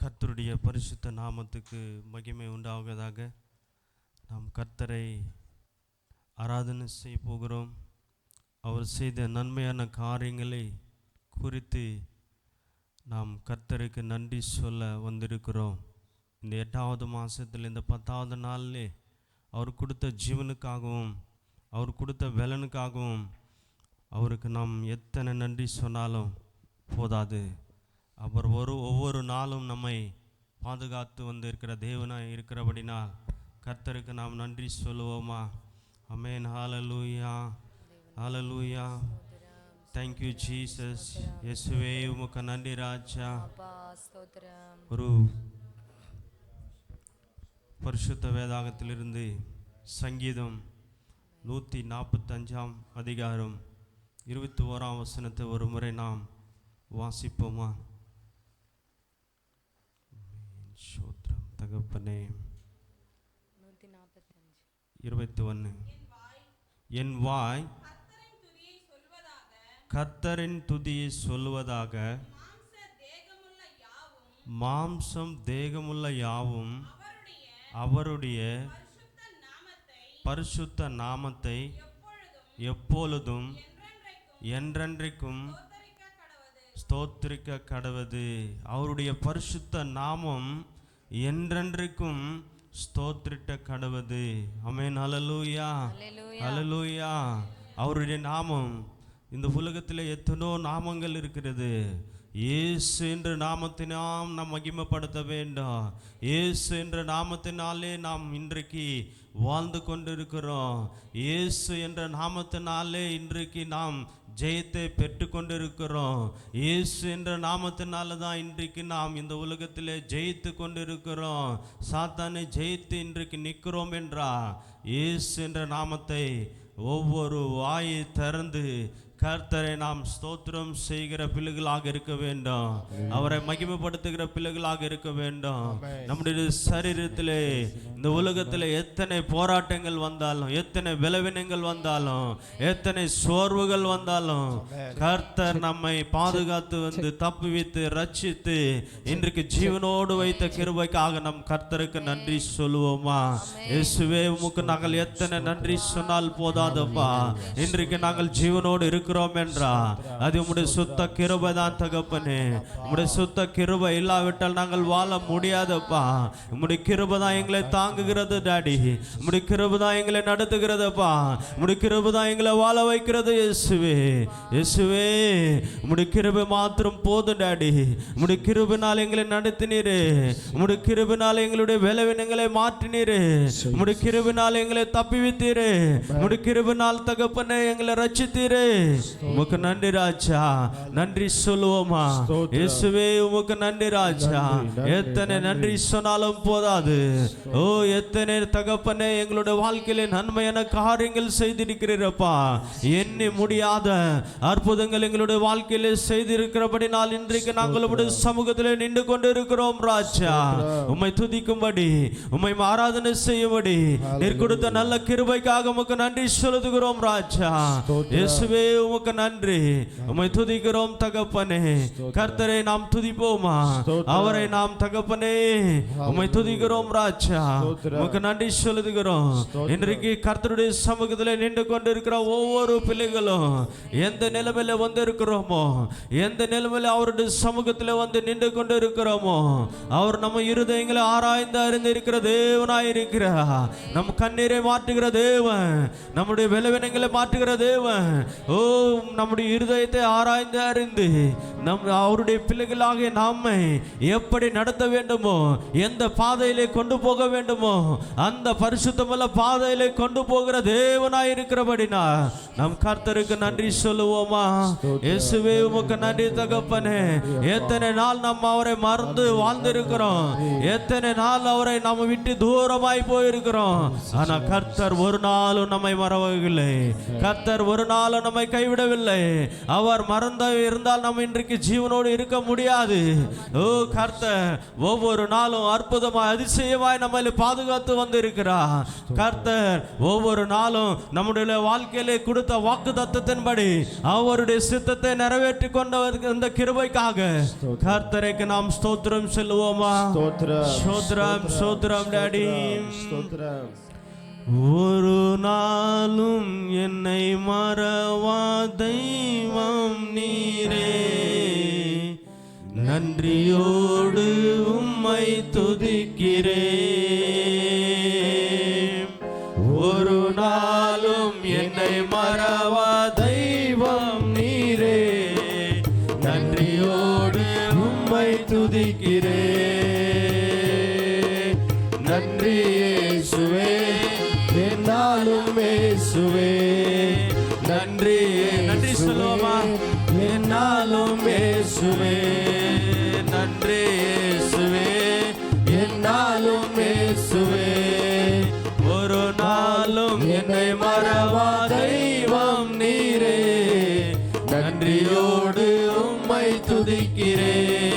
கர்த்தருடைய பரிசுத்த நாமத்துக்கு மகிமை உண்டாவதாக. நாம் கர்த்தரை ஆராதனை செய்ய போகிறோம். அவர் செய்த நன்மையான காரியங்களை குறித்து நாம் கர்த்தருக்கு நன்றி சொல்ல வந்திருக்கிறோம். இந்த 8வது மாதத்தில் இந்த 10வது நாளிலே அவர் கொடுத்த ஜீவனுக்காகவும் அவர் கொடுத்த பலனுக்காகவும் அவருக்கு நாம் எத்தனை நன்றி சொன்னாலும் போதாது. அவர் ஒவ்வொரு நாளும் நம்மை பாதுகாத்து வந்திருக்கிற தேவனாய் இருக்கிறபடினால் கர்த்தருக்கு நாம் நன்றி சொல்லுவோமா? ஆமென். ஹல்லேலூயா, ஹல்லேலூயா. Thank you Jesus. இயேசுவே உமக்கு நன்றி ராஜா. ஒரு பரிசுத்த வேதாகத்திலிருந்து சங்கீதம் 145 அதிகாரம் 21 வசனத்தை ஒரு முறை நாம் வாசிப்போமா? ஸ்தோத்திரம் தகப்பனே. 21 என் வாய் கர்த்தரின் துதியை சொல்வதாக, மாம்சம் தேகமுள்ள யாவும் அவருடைய பரிசுத்த நாமத்தை எப்பொழுதும் என்றென்றைக்கும் ஸ்தோத்திரிக்க கடவது. அவருடைய பரிசுத்த நாமம் என்றென்றைக்கும் ஸ்தோத்திரிக்க கடவது. ஆமென். ஹல்லேலூயா, ஹல்லேலூயா. அவருடைய நாமம், இந்த உலகத்தில் எத்தனோ நாமங்கள் இருக்கிறது. இயேசு என்ற நாமத்தினால் நாம் மகிமைப்படுத்த வேண்டும். இயேசு என்ற நாமத்தினாலே நாம் இன்றைக்கு வாழ்ந்து கொண்டிருக்கிறோம். இயேசு என்ற நாமத்தினாலே இன்றைக்கு நாம் ஜெயத்தை பெற்று கொண்டிருக்கிறோம். இயேசு என்ற நாமத்தினால தான் இன்றைக்கு நாம் இந்த உலகத்திலே ஜெயித்து கொண்டிருக்கிறோம். சாத்தானை ஜெயித்து இன்றைக்கு நிற்கிறோம் என்றால் இயேசு என்ற நாமத்தை ஒவ்வொரு வாயை திறந்து கர்த்தரை நாம் ஸ்தோத்திரம் செய்கிற பிள்ளைகளாக இருக்க வேண்டும். அவரை மகிமைப்படுத்துகிற பிள்ளைகளாக இருக்க வேண்டும். நம்முடைய சரீரத்திலே இந்த உலகத்தில் எத்தனை போராட்டங்கள் வந்தாலும், எத்தனை பலவீனங்கள் வந்தாலும், எத்தனை சோர்வுகள் வந்தாலும் கர்த்தர் நம்மை பாதுகாத்து வந்து தப்புவித்து ரட்சித்து இன்றைக்கு ஜீவனோடு வைத்த கிருபைக்காக நம் கர்த்தருக்கு நன்றி சொல்லுவோமா? இயேசுவே உமக்கு நாங்கள் எத்தனை நன்றி சொன்னால் போதாதப்பா. இன்றைக்கு நாங்கள் ஜீவனோடு இருக்கிறோம் என்றா அது உம்முடைய சுத்த கிருபை தான் தகப்பனே. உம்முடைய சுத்த கிருபை இல்லாவிட்டால் நாங்கள் வாழ முடியாதப்பா. உம்முடைய கிருபை தான் எங்களை தாங்குகிறது டாடி. உம்முடைய கிருபை தான் எங்களை நடத்துகிறதப்பா. உம்முடைய கிருபை தான் எங்களை வாழ வைக்கிறது. இயேசுவே, இயேசுவே உம்முடைய கிருபை மாத்திரம் போதும் டாடி. உம்முடைய கிருபையினால் எங்களை நடத்தினீரே. உம்முடைய கிருபையினால் எங்களுடைய பலவீனங்களை மாற்றினீரே. உம்முடைய கிருபையினால் எங்களை தப்பிவித்தீரே. உம்முடைய கிருபையினால் தகப்பனே எங்களை ரட்சித்தீரே. உமக்கு நன்றி ராஜா. நன்றி சொல்லுவோமா? இயேசுவே உமக்கு நன்றி ராஜா. எத்தனை நன்றி சொன்னாலும் போதாது. ஓ எத்தனை தகப்பனே எங்களுடைய வாழ்க்கையில நன்மையான காரியங்கள் செய்திருக்கிறீரப்பா. எண்ணி முடியாத அற்புதங்கள் எங்களுடைய வாழ்க்கையில செய்திருக்கிறபடினால் இன்றைக்கு நாங்கள் உம்முடைய சமூகத்திலே நின்று கொண்டு இருக்கிறோம் ராஜா. உம்மை துதிக்கும்படி, உம்மை ஆராதனை செய்யும்படி நீர் கொடுத்த நல்ல கிருபைக்காக உமக்கு நன்றி செலுத்துகிறோம் ராஜா. இயேசுவே உமக்கு நன்றி. உம்மை துதிக்கிறோம் தகப்பனே. கர்த்தரை நாம் துதிப்போமா? அவரை நாம் தகப்பனே உம்மை துதிக்கிறோம் ராஜா. உமக்கு நன்றி செலுத்துகிறோம். இன்றைக்கு கர்த்தருடைய சமூகத்திலே நின்று கொண்டிருக்கிற ஒவ்வொரு பிள்ளைகளும் எந்த நிலைமையில வந்து இருக்கிறோமோ, எந்த நிலைமையில அவருடைய சமூகத்திலே வந்து நின்று கொண்டு இருக்கிறோமோ, அவர் நம்ம இருதயங்களை ஆராய்ந்து அறிந்து இருக்கிற தேவனாய் இருக்கிறார். நம் கண்ணீரை மாற்றுகிற தேவன், நம்முடைய பலவீனங்களை மாற்றுகிற தேவன். ஓ நம்முடைய இருதயத்தை ஆராய்ந்து அறிந்து அவருடைய பிள்ளைகளாகிய நம்மை எப்படி நடத்த வேண்டுமோ, எந்த பாதையிலே கொண்டு போக வேண்டுமோ அந்த பரிசுத்தமுள்ள பாதையிலே கொண்டு போகிற தேவனாய் இருக்கிறபடினா நம் கர்த்தருக்கு நன்றி சொல்லுவோமா? இயேசுவே உமக்கு நன்றி தகப்பனே. எத்தனை நாள் நம்ம அவரை மறந்து வாழ்ந்திருக்கிறோம். எத்தனை நாள் அவரை நம்ம விட்டு தூரமாய் போயிருக்கிறோம். ஆனா கர்த்தர் ஒரு நாளும் நம்மை மறவதில்லை. கர்த்தர் ஒரு நாளும் நம்மை கை கைவிடவில்லை. அவர் மறந்து இருந்தால் நம்ம இன்றைக்கு ஜீவனோடு இருக்க முடியாது. ஓ கர்த்தர் ஒவ்வொரு நாளும் அற்புதமாய் அதிசயமாய் நம்மளை பாதுகாத்து வந்து இருக்கிறார். கர்த்தர் ஒவ்வொரு நாளும் நம்முடைய வாழ்க்கையிலே கொடுத்த வாக்கு தத்தத்தின்படி அவருடைய சித்தத்தை நிறைவேற்றி கொண்ட இந்த கிருபைக்காக கர்த்தருக்கு நாம் ஸ்தோத்திரம் சொல்லுவோமா? ஸ்தோத்திரம் ஸ்தோத்திரம் டாடி. ஒரு நாளும் என்னை மறவா தெய்வம் நீரே, நன்றியோடு உம்மை துதிக்கிறேன். ஒரு நாளும் என்னை மறவா தெய்வம் நீரே, நன்றியோடு உம்மை துதிக்கிறேன். நன்றி இயேசுவே, என்னாலும் இயேசுவே, நன்றி நன்றி சொல்லுவோமா? என்னாலும் இயேசுவே, நன்றி இயேசுவே, என்னாலும் இயேசுவே. ஒரு நாளும் என்னை மறவா தெய்வம் நீரே, நன்றியோடு உம்மை துதிக்கிறேன்.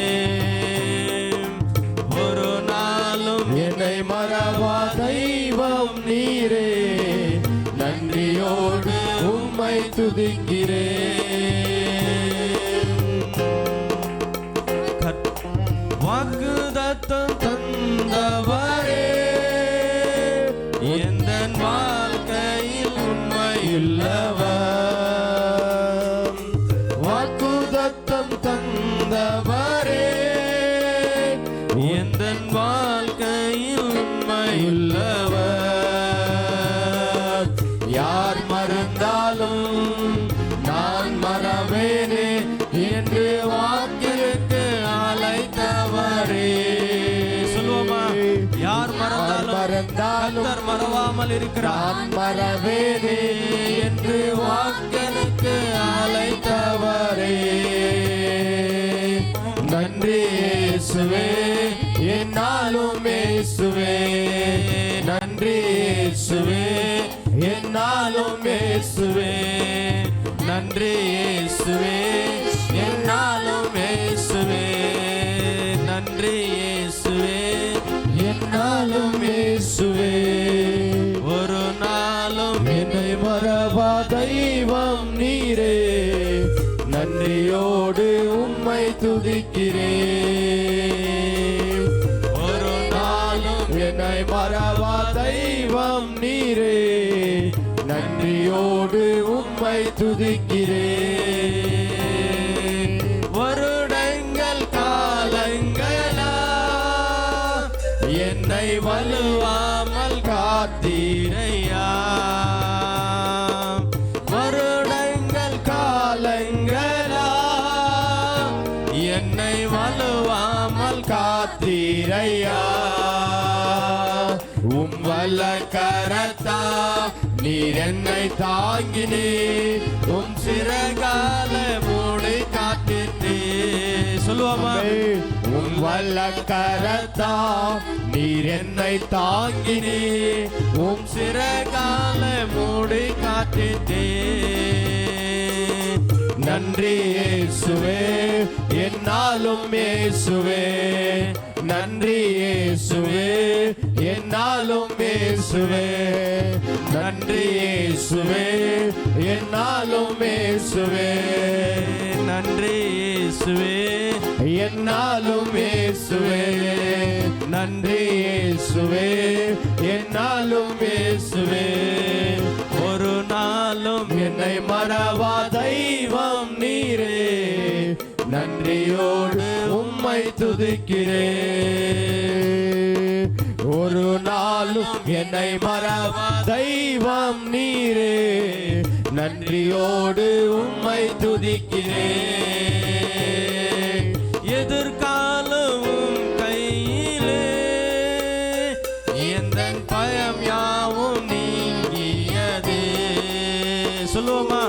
ஒரு நாளும் என்னை மறவா தெய்வம் நீரே, நன்றியோடு உம்மை துதிக்கிறேன். வாக்குதத்தம் தந்தவரே, எந்தன் வாழ்க்கையில் உண்மையுள்ளவர். வாக்குதத்தம் தந்தவரே, எந்தன் வாழ்க்கையில் உண்மையுள்ளவர். யார் மறந்தாலும் நான் மறவேனே என்று வாக்கிற்கு அழைத்தவரே. சொல்லுவோமா? யார் மறந்தாலும் கர்த்தர் மறவாமல் இருக்கிறார். நான் மறவேனே என்று வாக்கிற்கு அழைத்தவரே. நன்றி இயேசுவே, என்னாலும் இயேசுவே, நன்றி இயேசுவே, என்னாலும் இயேசுவே, நன்றி இயேசுவே, என்னாலும் இயேசுவே, நன்றி இயேசுவே, என்னாலும் இயேசுவே. ஒரு நாளும் என்னை மறவா தெய்வம் நீரே, நன்றியோடு உம்மை துதிக்கிறேன். ஒரு நாளும் என்னை மறவா தெய்வம் நீரே, நன்றியோடு உம்மை துதிக்கிறேன். வருடங்கள் காலங்களா என்னை வலுவாமல் காத்தீரையா. வருடங்கள் காலங்களா என்னை வலுவாமல் காத்தீரையா. உம் வல்ல கரத்தா நீர் என்னை தாங்கினீர், உம் சிறகால மூடி காத்தினீர். சொல்லுவோமா? உம் வல்ல கரத்தா நீர் என்னை தாங்கினீர், உம் சிறகால மூடி காத்தினீர். நன்றி இயேசுவே, என்னாலும் இயேசுவே, நன்றி இயேசுவே, என்னாலும் இயேசுவே, நன்றி இயேசுவே, என்னாலும் இயேசுவே, நன்றி இயேசுவே, என்னாலும் இயேசுவே, நன்றி இயேசுவே, என்னாலும் இயேசுவே. ஒரு நாளும் என்னை மறவா தெய்வம் நீரே, நன்றியோடு உம்மை துதிக்கிறேன். ஒரு நாளும் என்னை மறவா தெய்வம் நீரே, நன்றியோடு உம்மை துதிக்கிறேன். எதிர்காலம் கையிலே எந்தன் பயம் யாவும் நீங்கியதே. சொல்லுவோமா?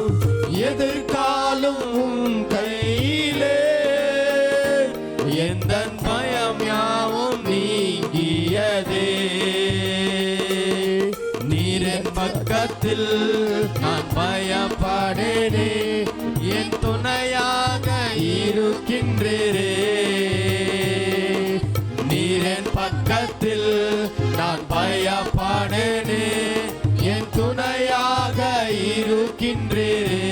எதிர்காலம் கையிலே எந்தன் பயம் யாவும் நீங்கியதே. நீரின் பக்கத்தில் நான் பயப்படேனே, பக்கத்தில் நான் பயப்படேனே, என் துணையாக இருக்கின்றீரே.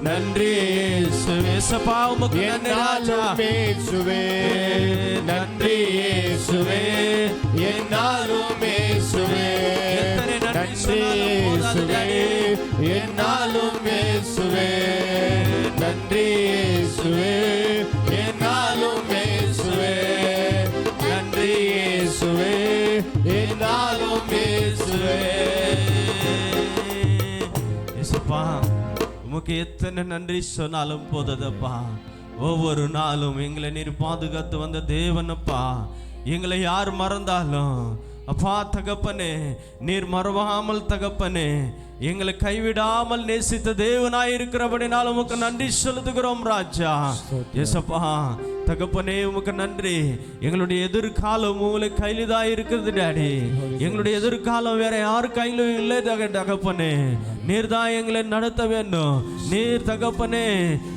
நன்றி இயேசுவே, சபா உமக்கு நன்றி ராஜா. இயேசுவே நன்றி, இயேசுவே என்னாலும் இயேசுவே. நன்றி இயேசுவே என்னாலும் இயேசுவே. நன்றி இயேசுவே என்னாலும் இயேசுவே. நன்றி இயேசுவே என்னாலும் இயேசுவே. இயேசுப்பா உமக்கு எத்தனை நன்றி சொன்னாலும் போதப்பா. ஒவ்வொரு நாளும் எங்களை நீர் பாதுகாத்து வந்த தேவனப்பா. எங்களை யார் மறந்தாலும் அப்பா தகப்பனே நீர் மறவாமல் தகப்பனே எங்களை கைவிடாமல் நேசித்த தேவனாய் இருக்கிறபடினால் உமக்கு நன்றி செலுத்துகிறோம் ராஜா. ஏசப்பா தகப்பனே உமக்கு நன்றி. எங்களுடைய எதிர்காலம் உங்களை கையில்தான் இருக்கிறது டாடி. எங்களுடைய எதிர்காலம் வேற யார் கையிலும் இல்லை தகப்பனே. நீர் தான் எங்களை நடத்த வேண்டும். நீர் தகப்பனே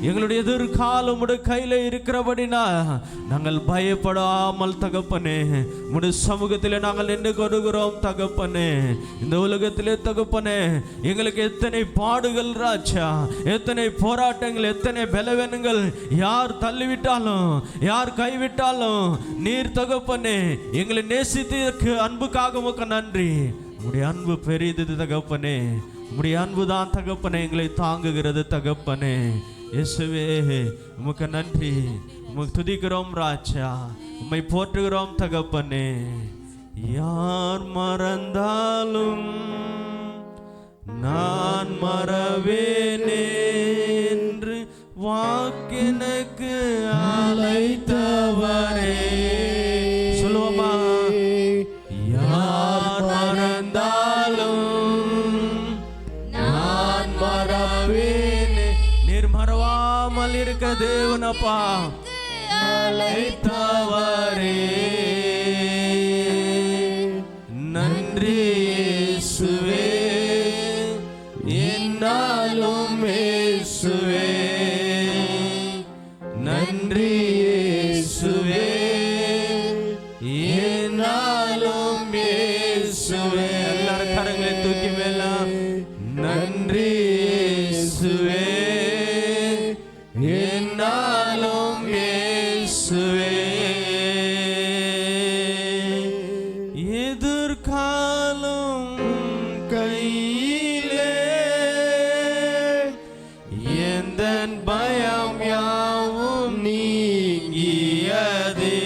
எங்களுடைய எதிர்காலம் உடைய கையில இருக்கிறபடினா நாங்கள் பயப்படாமல் தகப்பனே உடைய சமூகத்தில் நாங்கள் நின்று கொடுக்கிறோம் தகப்பனே. இந்த உலகத்திலே தகப்பனே எங்களுக்கு எத்தனை பாடுகள் ராஜா, எத்தனை போராட்டங்கள், எத்தனை பலவீனங்கள், யார் தள்ளிவிட்டாலும் யார் கைவிட்டாலும் நீர் தகப்பனே எங்களை நேசித்ததற்கு அன்புக்காக உமக்கு நன்றி. உம்முடைய அன்பு பெரியது தகப்பனே. உம்முடைய அன்பு தான் தகப்பனே எங்களை தாங்குகிறது தகப்பனே. இயேசுவே உமக்கு நன்றி. உமக்கு துதிக்கிறோம் ராஜா. உம்மை போற்றுகிறோம் தகப்பனே. யார் மறந்தாலும் நான் மறவேனே என்று வாக்கெனக்கு அழைத்தவரே. சொல்லுவோமா? யார் மறந்தாலும் நான் மறவேனே. நீர் மறவாமல் இருக்க தேவனப்பா அழைத்தவரே. நன்றி இயேசுவே என்னாலும் இயேசுவே. நன்றி இயேசுவே என்னாலும் இயேசுவே. எல்லாரும் கரங்களை தூக்கி மேலாம். நன்றி இயேசுவே என்னாலும் இயேசுவே. எதிர்காலம் கையிலே எந்தன் பயம் யாவும் நீங்கியதே.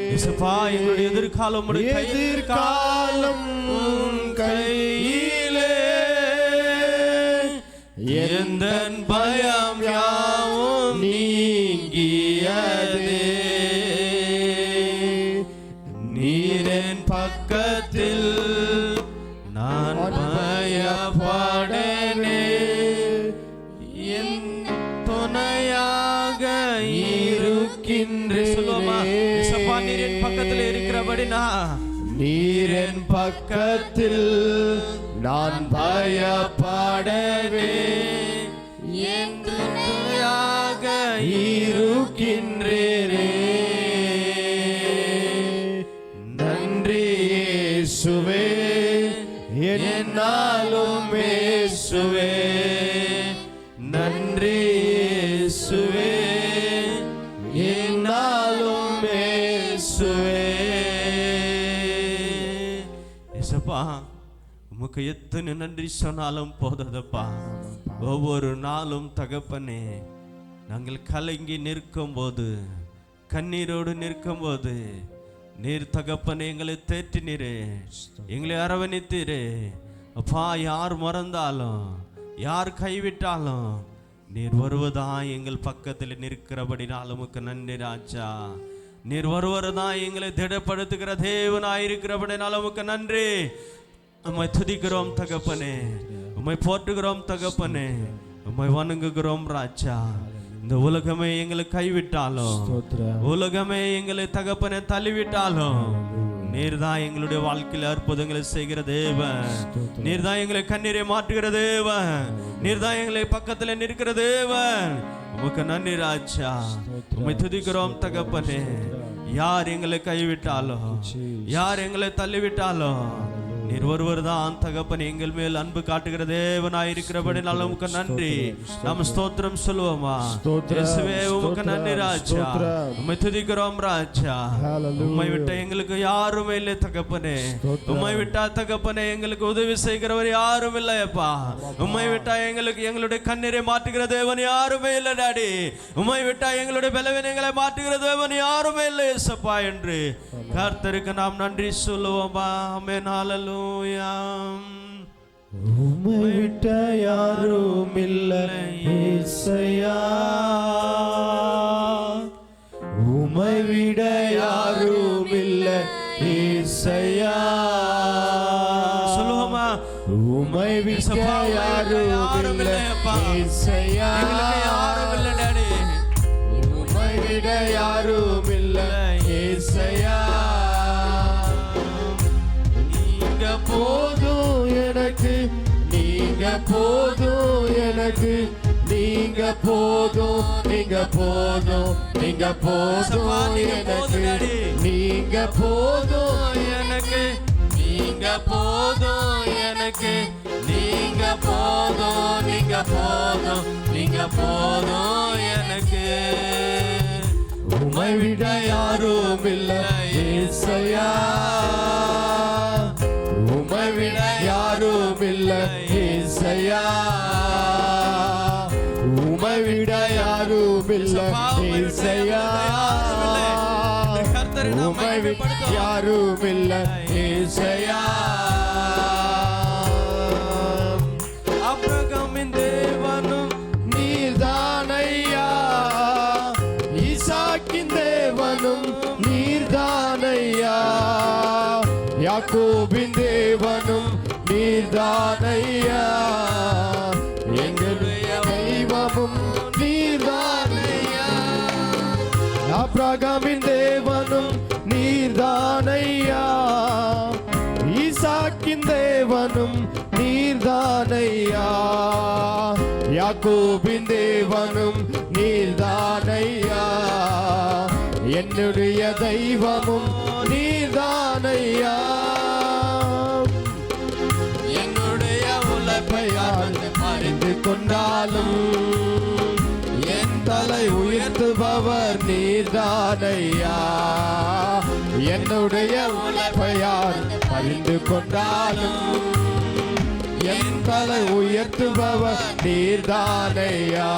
இயேசுப்பா எங்களுடைய எதிர்காலம் எதிர்காலம் கையிலே எந்தன் பயம் யாவும் நீங்கியதே. நீரின் பக்கத்தில் நான் பயப்படேனே, என் துணையாக இருக்கின்றேன். சொல்லுமா? இயேசுப்பா நீரின் பக்கத்தில் இருக்கிறபடினா நீரின் பக்கத்தில் நான் பயப்படவே என் துணையாக இருக்கின்றேனே. நன்றி இயேசுவே என்னாலும் இயேசுவே. நன்றி இயேசுவே என்னாலும் இயேசுவே. இயேசுப்பா உமக்கு எத்தனை நன்றி சொன்னாலும் போதப்பா. ஒவ்வொரு நாளும் தகப்பனே நாங்கள் கலங்கி நிற்கும் போது, கண்ணீரோடு நிற்கும் போது நீர் தகப்பனே எங்களை தேற்றினீரே, எங்களை அரவணைத்தீரே. அப்பா யார் மறந்தாலும் யார் கைவிட்டாலும் நீர் வருவதா எங்கள் பக்கத்தில் நிற்கிறபடினால் உமக்கு நன்றி ராஜா. நீர் வருவதுதான் எங்களை திடப்படுத்துகிற தேவனாயிருக்கிறபடினால் உமக்கு நன்றி. உம்மை துதிக்கிறோம் தகப்பனே, உம்மை போற்றுகிறோம் தகப்பனே, உம்மை வணங்குகிறோம் ராஜா. இந்த உலகமே எங்களை கைவிட்டாலும், உலகமே எங்களை தகப்பனை தள்ளிவிட்டாலும் நீர் தான் எங்களுடைய வாழ்க்கையில் அற்புதங்களை செய்கிற தேவன். நீர் தான் எங்களை கண்ணீரை மாற்றுகிற தேவன். நீர் தான் எங்களை பக்கத்தில் நிற்கிற தேவன். உமக்கு நன்றி ராஜா. உம்மை துதிக்கிறோம் தகப்பனே. யார் எங்களை கைவிட்டாலோ, யார் எங்களை தள்ளிவிட்டாலோ, நீர் ஒருவர் தான் தகப்பன் எங்கள் மேல் அன்பு காட்டுகிற தேவனாயிருக்கிறபடி நல்ல உமக்கு நன்றி. நாம் ஸ்தோத்திரம் சொல்லுவோமா? இயேசுவே உமக்கு நன்றி ராஜா. உம்மை துதிக்கிறோம் ராஜா. உம்மை விட்ட எங்களுக்கு யாரும் இல்லை தகப்பனே. உம்மை விட்டா தகப்பனே எங்களுக்கு உதவி செய்கிறவர் யாரும் இல்லையப்பா. உம்மை விட்டா எங்களுக்கு எங்களுடைய கண்ணீரை மாற்றுகிற தேவன் யாருமே இல்லை டாடி. உம்மை விட்டா எங்களுடைய பலவீனங்களை மாற்றுகிற தேவன் யாருமே இல்லை இயேசப்பா என்று கர்த்தருக்கு நாம் நன்றி சொல்லுவோமா? ஆமென். ஹல்லேலூயா. உம்மை விட்ட யாரும் இல்லை இயேசையா, உம்மை விட யாரும் இல்லை இயேசையா. சொல்லுவோமா? உம்மை விட்ட யாரும் இல்லை இயேசையா, யாரும் இல்லை டாடி. உம்மை விட யாரும் இல்லை இயேசையா. போதும் எனக்கு, நீங்க போதும் எனக்கு, நீங்க போதும், நீங்க போதும், நீங்க போதும் எனக்கு, நீங்க போதும் எனக்கு, நீங்க போதும் எனக்கு, நீங்க போதும், நீங்க போதும், நீங்க போதும் எனக்கு. உம்மை விட யாரும் இல்லை இயேசையா, உம்மை விட யாரும் இல்லை இயேசையா, உம்மை விட யாரும் இல்லை இயேசையா, உம்மை விட யாரும் இல்லை இயேசையா. ஆபிரகாமின் தேவனும் நீர்தானையா, ஈசாக்கின் தேவனும் நீர்தானையா, யாக்கோபின் தேவனும் நீர்தானையா, எங்களுடைய தெய்வமும் நீர்தானையா. ஆபிரகாமின் தேவனும் நீர்தானையா, ஈசாக்கின் தேவனும் நீர்தானையா, யாக்கோபின் தேவனும் நீர்தானையா, என்னுடைய தெய்வமும் நீர்தானையா. என்னுடைய உழைப்பை அறிந்து கொண்டாலும் என் தலை உயர்த்துபவர் நீர்தானையா, என்னுடைய உழைப்பை அறிந்து கொண்டாலும் என் தலை உயர்த்துபவர் நீர்தானையா.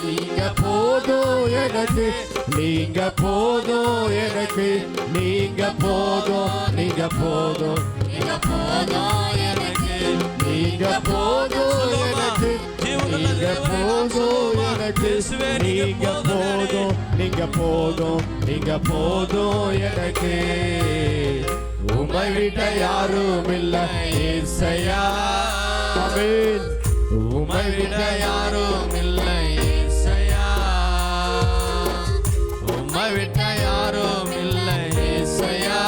நீங்க போதும் எனக்கு, நீங்க போதும் எனக்கு, நீங்க போதும், நீங்க போதும், நீங்க போதும் எனக்கு, நீங்க போதும் எனக்கு, நீங்க போதும் எனக்கு, நீங்க போதும், நீங்க போதும், நீங்க போதும் எனக்கு. உம்மை விட்ட யாரும் இல்லை இயேசையா, ஆமென். உம்மை விட்ட யாரும் இல்லை இயேசையா, உம்மை விட்ட யாரும் இல்லை இயேசையா,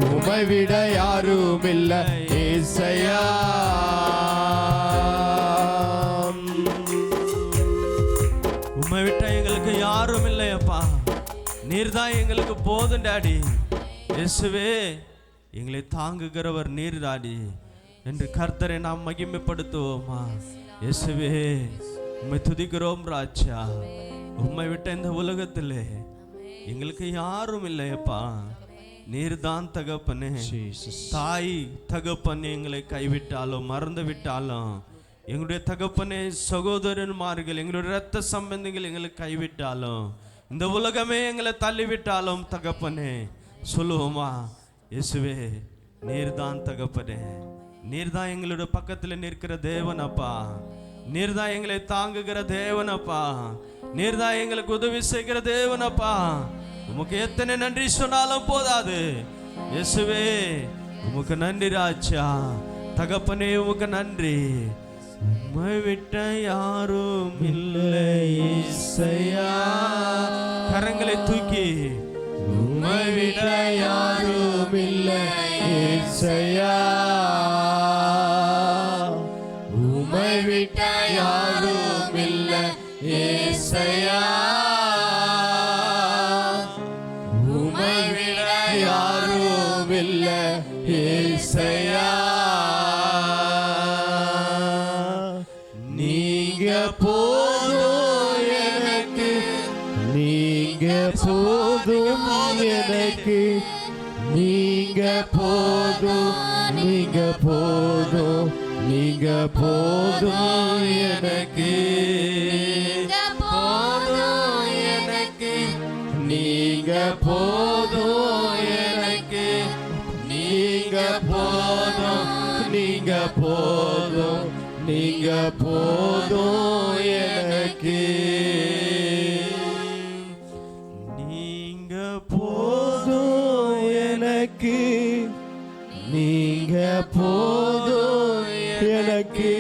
உம்மை விட யாரும் இல்லை இயேசையா. உம்மை விட்ட எங்களுக்கு யாரும் இல்லையப்பா. நீர்தான் எங்களுக்கு போதும் டாடி. இயேசுவே எங்களை தாங்குகிறவர் நீர் டாடி என்று கர்த்தரை நாம் மகிமைப்படுத்துவோமா? இயேசுவே உம்மை துதிக்கிறோம் ராஜா. உம்மை விட்ட இந்த உலகத்திலே எங்களுக்கு யாரும் இல்லையப்பா. நீர்தான் தகப்பனே. தாய் தகப்பன் எங்களை கைவிட்டாலும் மறந்து விட்டாலும், எங்களுடைய தகப்பனே சகோதரன்மார்கள் எங்களுடைய இரத்த சம்பந்திகள் எங்களை கைவிட்டாலும், இந்த உலகமே எங்களை தள்ளிவிட்டாலும் தகப்பனே சொல்லுவோமா? இயேசுவே நீர்தான் தகப்பனே, நீர்தான் எங்களுடைய பக்கத்தில் நிற்கிற தேவனப்பா, நீர்தான் எங்களை தாங்குகிற தேவனப்பா, நீர்தான் எங்களுக்கு உதவி செய்கிற தேவனப்பா. உமக்கு எத்தனை நன்றி சொன்னாலும் போதாது. இயேசுவே உமக்கு நன்றி ராஜா. தகப்பனே உமக்கு நன்றி. உம்மை விட்ட யாரும் இல்லை இயேசையா. கரங்களை தூக்கி உம்மை விட்ட யாரும் இல்லை இயேசையா, உம்மை விட்ட யாரும் இல்லை நீங்க போதும் எனக்கு, நீங்க போதும், நீங்க போதும், நீங்க போதும் எனக்கு, போதும் எனக்கு, நீங்க போதும் எனக்கு, நீங்க போதும், நீங்க போதும், நீங்க போதும் எனக்கு, நீங்க போதும் எனக்கு, நீங்க போதும் எனக்கு,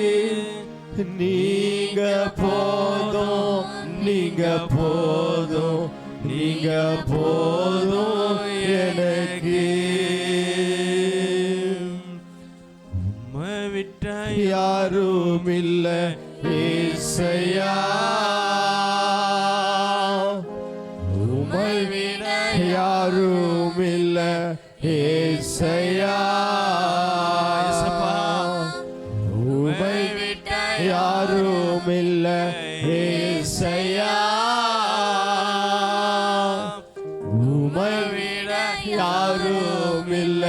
நீங்க போதும், நீங்க போதும், நீங்க போதும் எனக்கு, உம்மை விட்ட யாரும் இல்ல ஏசையா, உம்மை விட யாரும் இல்ல ஏசையா, உம்மை விட யாரும் இல்ல ஏசையா, உம்மை விட யாரும் இல்ல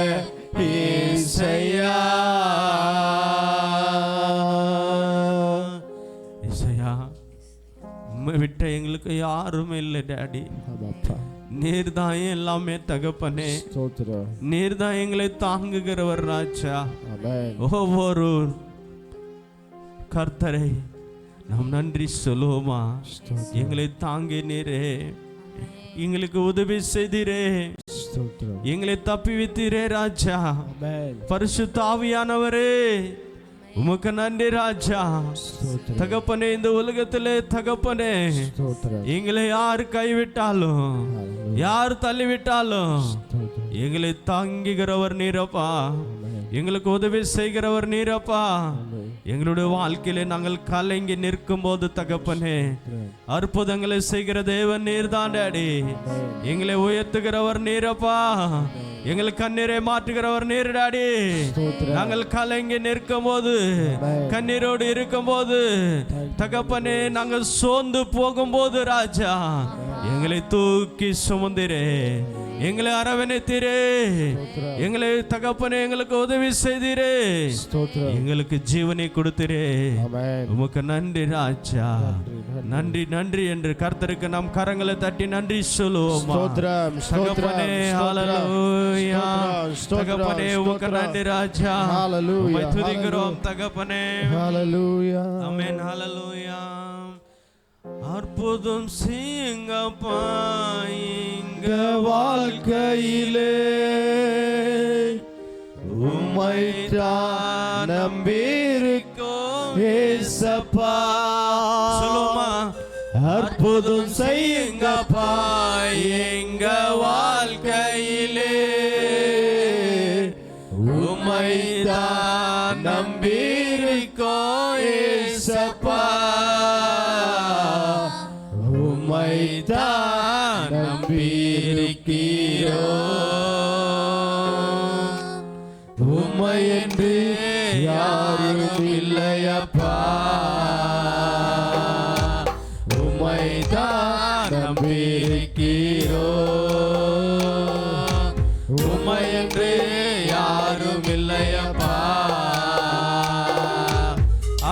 ஏசையா. ஏசையா, உம்மை விட்ட எங்களுக்கு யாருமே இல்லை டாடி. நீர் தான் எல்லாமே தகப்பனே, நீர் தான் எங்களை தாங்குகிறவர் ராஜா. ஒவ்வொரு கர்த்தரை நாம் நன்றி சொல்லுவோமா? எங்களை தாங்கி நீரே, எங்களுக்கு உதவி செய்தீரே, எங்களை தப்பி வைத்தீரே ராஜா. பரிசுத்த ஆவியானவரே உமக்கு நன்றி ராஜா. தகப்பனே, இந்த உலகத்திலே தகப்பனே எங்களை யார் கைவிட்டாலும், யார் தள்ளிவிட்டாலும் எங்களை தாங்குகிறவர் நீரப்பா, எங்களுக்கு உதவி செய்கிறவர் நீரப்பா. எங்களுடைய வாழ்க்கையில நாங்கள் கலங்கி நிற்கும் போது தகப்பனே அற்புதங்களை செய்கிற தேவன் நீர்தான் டாடி. எங்களை உயர்த்துகிறவர் நீரப்பா, எங்களை கண்ணீரை மாற்றுகிறவர் நீர் டாடி. நாங்கள் கலங்கி நிற்கும் போது, கண்ணீரோடு இருக்கும் போது தகப்பனே, நாங்கள் சோர்ந்து போகும்போது ராஜா எங்களை தூக்கி சுமந்திரே, எங்களை அரவணைத்தீரே, எங்களை தகப்பனே எங்களுக்கு உதவி செய்தீரே, எங்களுக்கு ஜீவனை கொடுத்தீரே. உமக்கு நன்றி ராஜா, நன்றி நன்றி என்று கர்த்தருக்கு நாம் கரங்களை தட்டி நன்றி சொல்லுவோம் தகப்பனே. ஹல்லேலூயா தகப்பனே, உமக்கு நன்றி ராஜா, உம்மை துதிக்கிறோம் தகப்பனே. ஹல்லேலூயா ஆமென். ஹல்லேலூயா. அற்புதம் செய்யுங்கப்பா எங்க வாழ்க்கையிலே, உம்மை தான் நம்பியிருக்கோம் ஏசப்பா. சொல்லுமா? அற்புதம் செய்யுங்கப்பா எங்க வாழ்க்கையிலே, உம்மை தான் நம்பியிருக்கோம் ஏசப்பா, உம்மை தான் நம்பியிருக்கிறோம், உம்மை என்று யாரும் இல்லையப்பா, உம்மை தான் நம்பியிருக்கிறோம், உம்மை என்று யாரும் இல்லையப்பா.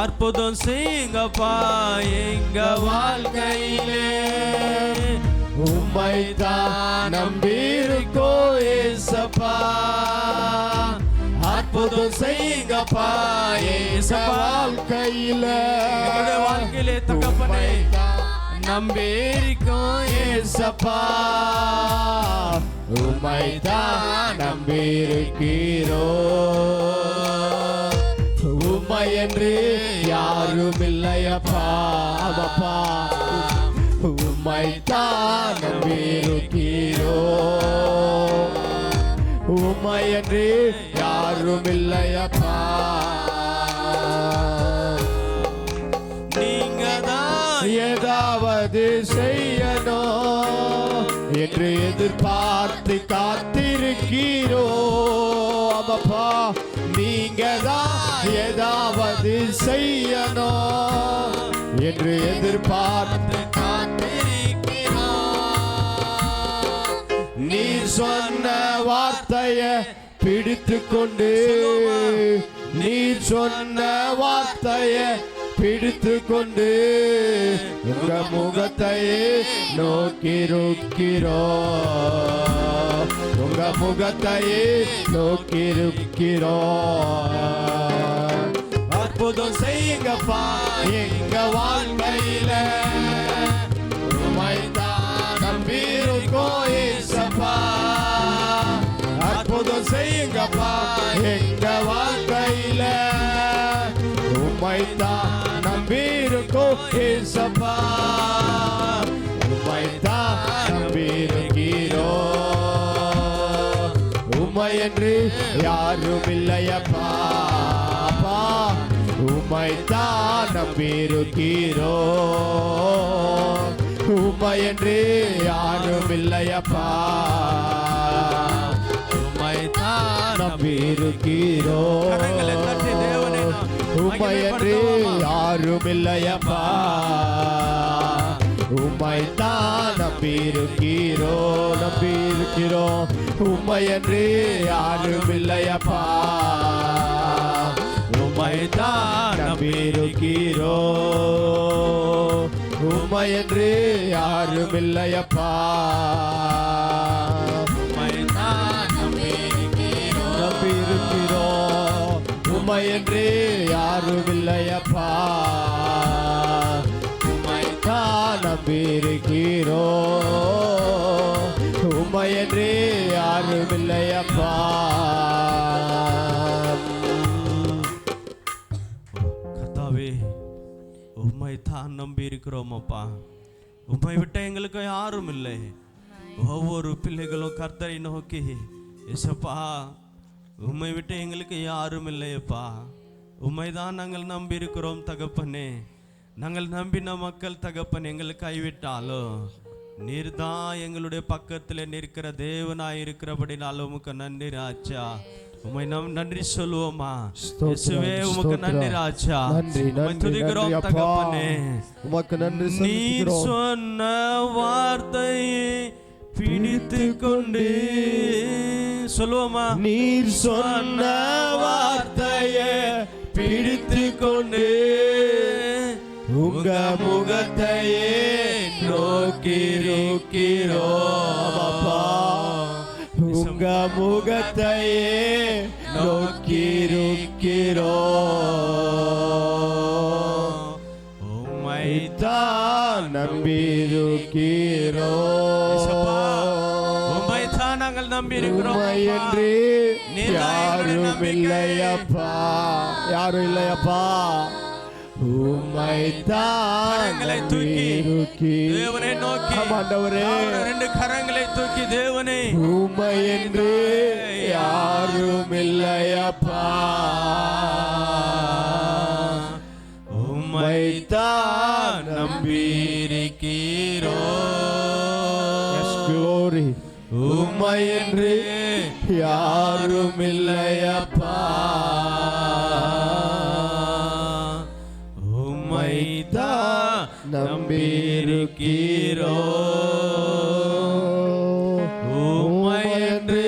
அற்புதம் செய்யுங்கப்பா எங்க வாழ்க்கையிலே, உம்மை தான் நம்பியிருக்கோம் ஏசப்பா. அற்புதம் செய்யுங்கப்பா ஏசப்பா வாழ்க்கையில, எங்களுடைய வாழ்க்கையிலே தகப்பனே நம்பியிருக்கோம் ஏசப்பா, உம்மை தான் நம்பியிருக்கிறோம், உம்மை என்று யாரும் இல்லையப்பா. அப்பா, உம்மை தான் நம்பியிருக்கிறோம், உம்மை என்று யாரும் இல்லையப்பா. நீங்க தான் ஏதாவது செய்யணும் என்று எதிர்பார்த்து காத்திருக்கிறோம் அப்பா. நீங்க தான் ஏதாவது செய்யணும் என்று எதிர்பார்த்து காத்திருக்கிறோம், வார்த்தையை பிடித்து கொண்டு நீர் சொன்ன வார்த்தையை பிடித்து கொண்டு உங்க முகத்தையே நோக்கிருக்கிறோம், உங்க முகத்தையே நோக்கிருக்கிறோம். அற்புதம் செய்யுங்கப்பா எங்க வாழ்க்கையில, உம்மைத்தான் நம்பியிருக்கோம் ஏசப்பா. அற்புதம் செய்யுங்கப்பா எங்க வாழ்க்கையில, உம்மைத்தான் நம்பியிருக்கோம் ஏசப்பா. உம்மைத்தான் நம்பியிருக்கிறோம், உம்மை என்று யாரும் இல்லையப்பா. உம்மைத்தான் நம்பியிருக்கிறோம், உம்மை என்று யாரும் இல்லையப்பா. உம்மைத்தான் நம்பியிருக்கிறோம், உம்மை என்று யாரும் இல்லையப்பா. உம்மைத்தான் நம்பியிருக்கிறோம், நம்பியிருக்கிறோம், உம்மை என்று யாரும் இல்லையப்பா. உம்மைத்தான் நம்பியிருக்கிறோம், உம்மை என்று யாரும் இல்லையப்பா. உம்மைத்தான் நம்பியிருக்கிறோம், உம்மை என்று யாரும் இல்லையப்பா. உம்மைத்தான் நம்பியிருக்கிறோம், உம்மை என்று யாரும் இல்லையப்பா. உம்மை தான் நம்பி இருக்கிறோம் அப்பா. உம்மை விட்ட எங்களுக்கு யாரும் இல்லை. ஒவ்வொரு பிள்ளைகளும் கர்த்தரை நோக்கி ஏசப்பா உம்மை விட்டு எங்களுக்கு யாரும் இல்லையப்பா. உம்மை தான் நாங்கள் நம்பி இருக்கிறோம் தகப்பனே. நாங்கள் நம்பின மக்கள் தகப்பன் எங்களை கைவிட்டாலும் நீர் தான் எங்களுடைய பக்கத்தில் நிற்கிற தேவனாய் இருக்கிறபடினாலும் உமக்கு நன்றி ராஜா. உம்மை நன்றி சொல்லுவோமா இயேசுவே, உமக்கு நன்றி ராஜா. உம்மை துதிக்கிறோம் தகப்பனே. உமக்கு நன்றி. நீர் சொன்ன வார்த்தையை பிடித்து கொண்டு சொல்லுவோமா, நீர் சொன்ன வார்த்தையை பிடித்து கொண்டு உங்க முகத்தையே நோக்கிருக்கிறோம் அப்பா. உங்க முகத்தையே நோக்கிருக்கிறோம், உம்மைத்தான் நம்பியிருக்கிறோம். உம்மைத்தான் நாங்கள் நம்பியிருக்கிறோம். உம்மை என்று யாரும் இல்லையப்பா, யாரும் இல்லையப்பா. உம்மைத்தான் தூக்கி தேவனை நோக்கி ஆண்டவரே, ரெண்டு கரங்களை தூக்கி தேவனை, உம்மை என்று யாரும் இல்லையப்பா. உம்மைத்தான் நம்பியிருக்கிறோம், உம்மை என்று யாரும் இல்லையப்பா. உம்மைத்தான் நம்பியிருக்கிறோம், உம்மை என்று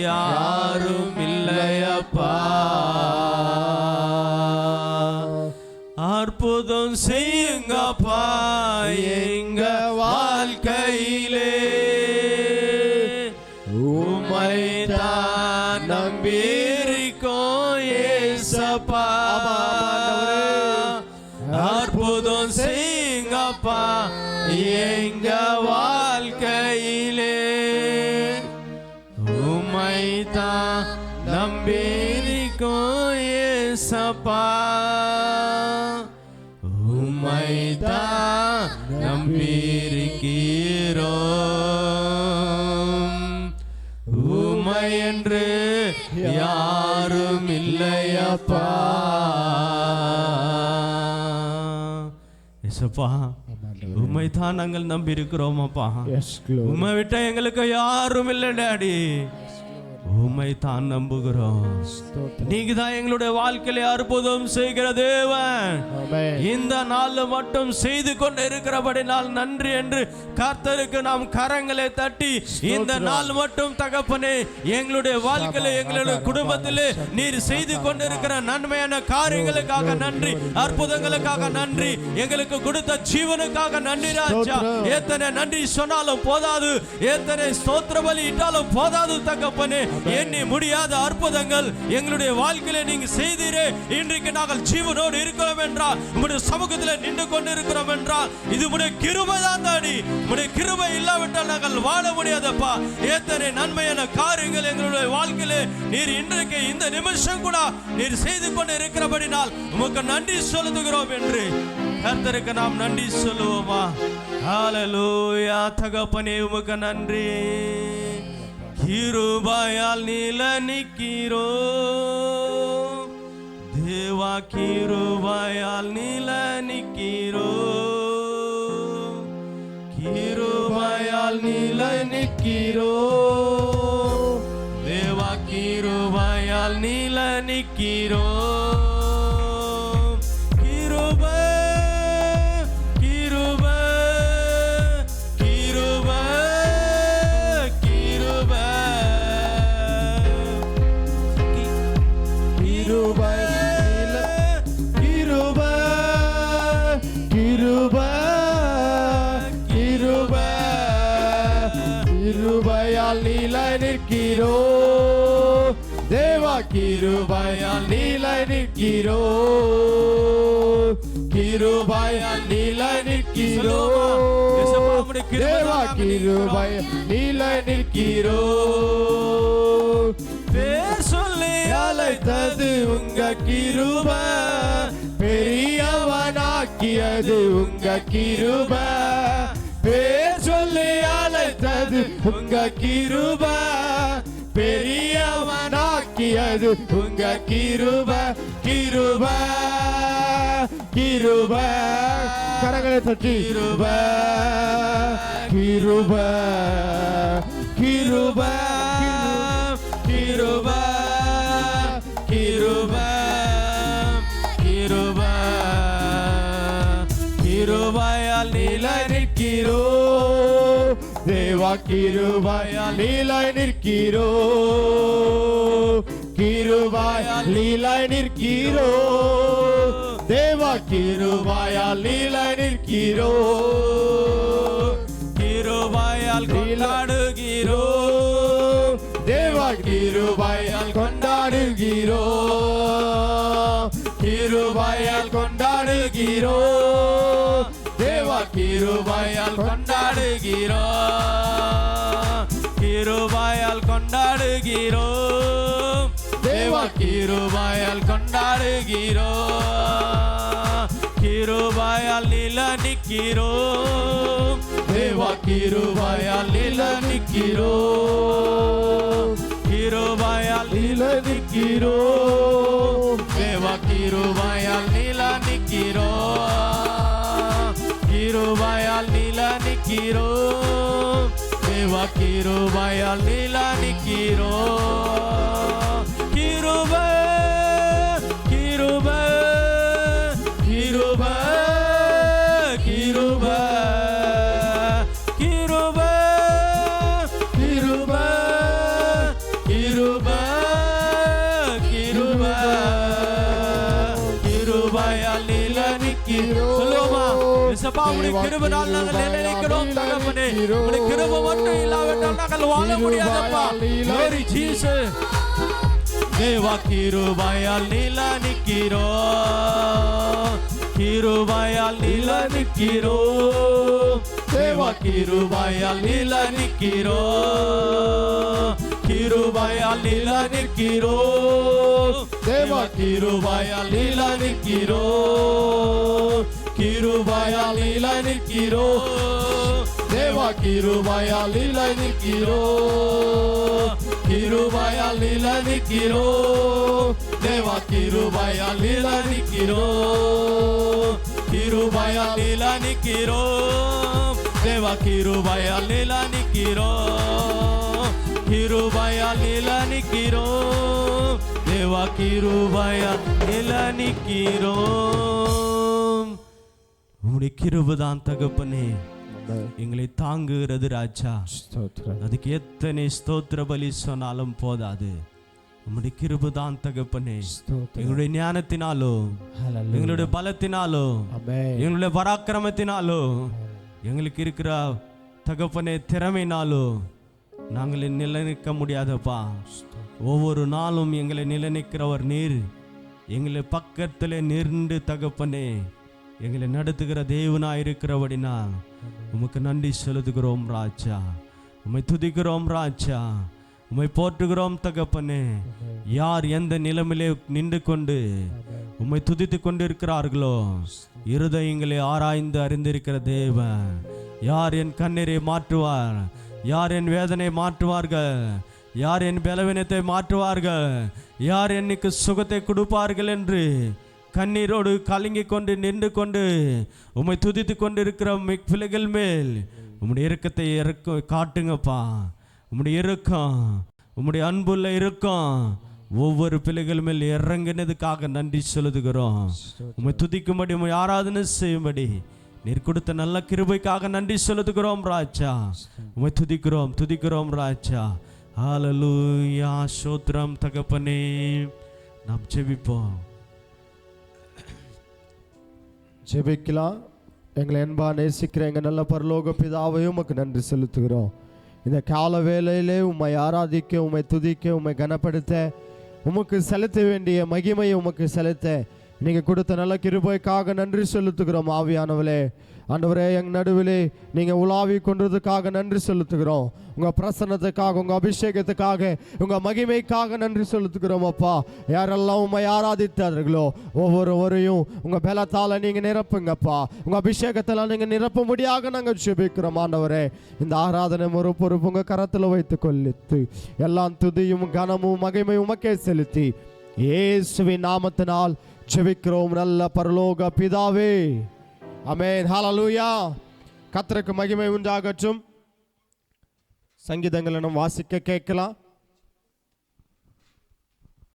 யாரும் இல்லையப்பா. அற்புதம் செய்யுங்கப்பா எங்க வாழ்க்கையிலே, உம்மைத்தான் நம்பியிருக்கோம் ஏசப்பா. அற்புதம் செய்யுங்கப்பா எங்க வாழ்க்கையிலே, உம்மைத்தான் நம்பியிருக்கோம் ஏசப்பா. உம்மைத்தான் நம்பியிருக்கிறோம், உம்மை என்று யாரும் இல்லையப்பா. ஏசப்பா உம்மை தான் நாங்கள் நம்பி இருக்கிறோம் அப்பா. உம்மை விட்ட எங்களுக்கு யாரும் இல்லை டாடி. உம்மை தான் நம்புகிறோம். நீங்க தான் எங்களுடைய வாழ்க்கையில அற்புதம் செய்கிற தேவன். இந்த நாள் மட்டும் செய்து கொண்டு இருக்கிறபடினால் நன்றி என்று கர்த்தருக்கு நாம் கரங்களை தட்டி இந்த நாள் மட்டும் தகப்பனே எங்களுடைய வாழ்க்கையில எங்களுடைய குடும்பத்திலே நீர் செய்து கொண்டிருக்கிற நன்மையான காரியங்களுக்காக நன்றி, அற்புதங்களுக்காக நன்றி, எங்களுக்கு கொடுத்த ஜீவனுக்காக நன்றி ராஜா. எத்தனை நன்றி சொன்னாலும் போதாது, எத்தனை ஸ்தோத்திர பலி இட்டாலும் போதாது தகப்பனே. எண்ணி முடியாத அற்புதங்கள் எங்களுடைய வாழ்க்கையில நீங்க செய்தீரே. இன்றைக்கு நாங்கள் ஜீவனோடு இருக்கிறோம் என்றால், உம்முடைய சமூகத்தில் நின்று கொண்டு இருக்கிறோம் என்றால் இது உம்முடைய கிருபை தான் தாடி. உம்முடைய கிருபை இல்லாவிட்டால் நாங்கள் வாழ முடியாதப்பா. எத்தனை நன்மையான காரியங்கள் எங்களுடைய வாழ்க்கையில நீர் இன்றைக்கு இந்த நிமிஷம் கூட நீர் செய்து கொண்டு இருக்கிறபடினால் உமக்கு நன்றி செலுத்துகிறோம் என்று கர்த்தருக்கு நாம் நன்றி சொல்லுவோமா? ஹல்லேலூயா. தகப்பனே உமக்கு நன்றி. கிருபையால் நில நிக்கிறோ தேவா, கிருபையால் நில நிக்கிறோ, கிருபையால் நில நிக்கிறோ தேவா, கிருபையால் நில நிக்கிறோ. கிருபையால் நிலை நிற்கிறோ தேவா, கிருபையால் நிலை நிற்கிறோ, கிருபையால் நிலை நிற்கிறோ தேவா, கிருபையால் நிலை நிற்கிறோ. பேர் சொல்லி அழைத்தது உங்க கிருபை, பெரியவனாக்கியது உங்க கிருபை. பேர் சொல்லி அழைத்தது உங்க கிருபை, பெரியவனாக்கியது உங்க கிருபை. கிருபை கிருபை கரங்களை தட்டி கிருபை கிருபை கிருபை கிருபை கிருபை கிருபை கிருபையால் நிலை நிற்கிறோ தேவா, கிருபையால் நிலை நிற்கிறோ, கிருபையால் நிலை நிற்கிறோ தேவா, கிருபையால் நிலை நிற்கிறோ, கிருபையால் கொண்டாடுகிறோ தேவா, கிருபையால் கொண்டாடுகிறோ, கிருபையால் கொண்டாடுகிறோ தேவா, கிருபையால் கொண்டாடுகிறோ, கிருபையால் கொண்டாடுகிறோ தேவா, கிருபையால் கொண்டாடுகிறோ, கிருபையால் நில நிற்கிறோ தேவா, கிருபையால் நில நிற்கிறோ, கிருபையால் நில நிற்கிறோ தேவா, கிருபையால் நில நிற்கிறோ, கிருபையால் நில நிற்கிறோ தேவா, கிருபையால் நில நிற்கிறோ. கிருபை கிருபை கிருபை கிருபை கிருபை கிருபை கிருபை கிருபை கிருபையால் நில நிற்கிறோ. சொல்லுவோமா? இயேசுப்பா, உம்முடைய கிருபையால் நாங்கள் நிலைநிற்கிறோம் தகப்பனே. உம்முடைய கிருபை மட்டும் இல்லாவிட்டால் நாங்கள் வாழ முடியாதப்பா. Glory Jesus. தேவா, கிருபையால் நில நிற்கிறோ, கிருபையால் நில நிற்கிறோ தேவா, கிருபையால் நில நிற்கிறோ, கிருபையால் நில நிற்கிறோ தேவா, கிருபையால் நில நிற்கிறோ, கிருபையால் நில நிற்கிறோ தேவா, கிருபையால் நில நிற்கிறோ, கிருபையால் நில நிற்கிறோ தேவா, கிருபையால் நில நிற்கிறோ, கிருபையால் நில நிற்கிறோ தேவா, கிருபையால் நில நிற்கிறோ, கிருபையால் நிலநிக்கிறோம், தேவா கிருபையால் நிலநிக்கிறோம். உம்முடைய கிருபைதான் தகப்பனே எங்களை தாங்குகிறது ராஜா. அதுக்கு எத்தனை ஸ்தோத்திர பலி சொன்னாலும் போதாது. உம்முடைய கிருபைதான் தகப்பனே. எங்களுடைய ஞானத்தினாலோ, எங்களுடைய பலத்தினாலோ, எங்களுடைய பராக்கிரமத்தினாலோ, எங்களுக்கு இருக்கிற தகப்பனே திறமையினாலோ நாங்கள் நிலைநிற்க முடியாதப்பா. ஒவ்வொரு நாளும் எங்களை நிலைநிற்கிறவர் நீர். எங்களை பக்கத்தில் நின்று தகப்பனே எங்களை நடத்துகிற தேவனாய் இருக்கிறபடினா உமக்கு நன்றி செலுத்துகிறோம் ராஜா. உம்மை துதிக்கிறோம் ராஜா, உம்மை போற்றுகிறோம் தகப்பனே. யார் எந்த நிலைமையிலே நின்று கொண்டு உம்மை துதித்து கொண்டிருக்கிறார்களோ இருதயங்களை ஆராய்ந்து அறிந்திருக்கிற தேவன். யார் என் கண்ணீரை மாற்றுவார், யார் என் வேதனை மாற்றுவார்கள், யார் என் பலவீனத்தை மாற்றுவார்கள், யார் என்னைக்கு சுகத்தை கொடுப்பார்கள் என்று கண்ணீரோடு கலங்கி கொண்டு நின்று கொண்டு உம்மை துதித்து கொண்டு இருக்கிற பிள்ளைகள் மேல் உம்முடைய இரக்கத்தை காட்டுங்கப்பா. உம்முடைய இரக்கம், உம்முடைய அன்புள்ள இரக்கம் ஒவ்வொரு பிள்ளைகள் மேல் இறங்கினதுக்காக நன்றி செலுத்துகிறோம். உம்மை துதிக்கும்படி, உம்மை ஆராதனை செய்யும்படி நீர் கொடுத்த நல்ல கிருபைக்காக நன்றி செலுத்துகிறோம் ராஜா. உம்மை துதிக்கிறோம் ராஜா. ஹல்லேலூயா. ஸ்தோத்திரம் தகப்பனே. நாம் ஜெபிப்போம். ஜெபிக்கலாம். எங்களை அன்பா நேசிக்கிற எங்கள் நல்ல பரலோக பிதாவையும் உமக்கு நன்றி செலுத்துகிறோம். இந்த கால வேளையிலே உம்மை ஆராதிக்க, உம்மை துதிக்க, உம்மை கனப்படுத்த, உமக்கு செலுத்த வேண்டிய மகிமையை உமக்கு செலுத்த நீங்கள் கொடுத்த நல்ல கிருபைக்காக நன்றி செலுத்துகிறோம். ஆவியானவளே, ஆண்டவரே, எங்கள் நடுவிலே நீங்கள் உலாவி கொண்டதுக்காக நன்றி செலுத்துகிறோம். உங்கள் பிரசன்னத்துக்காக, உங்கள் அபிஷேகத்துக்காக, உங்கள் மகிமைக்காக நன்றி செலுத்துகிறோம் அப்பா. யாரெல்லாம் உண்மை ஆராதித்தார்களோ ஒவ்வொருவரையும் உங்கள் பலத்தால் நீங்கள் நிரப்புங்கப்பா. உங்கள் அபிஷேகத்தில் நீங்கள் நிரப்பும்படியாக நாங்கள் ஜெபிக்கிறோம் ஆண்டவரே. இந்த ஆராதனை ஒரு பொறுப்பு உங்கள் கரத்தில் வைத்து கொள்ளித்து எல்லாம் துதியும் கனமும் மகிமையும் உமக்கே செலுத்தி இயேசுவின் நாமத்தினால் ஜெபிக்கிறோம் நல்ல பரலோக பிதாவே. ஆமென். ஹல்லேலூயா. கர்த்தருக்கு மகிமை உண்டாகட்டும். சங்கீதங்களை நாம் வாசிக்க கேட்கலாம்.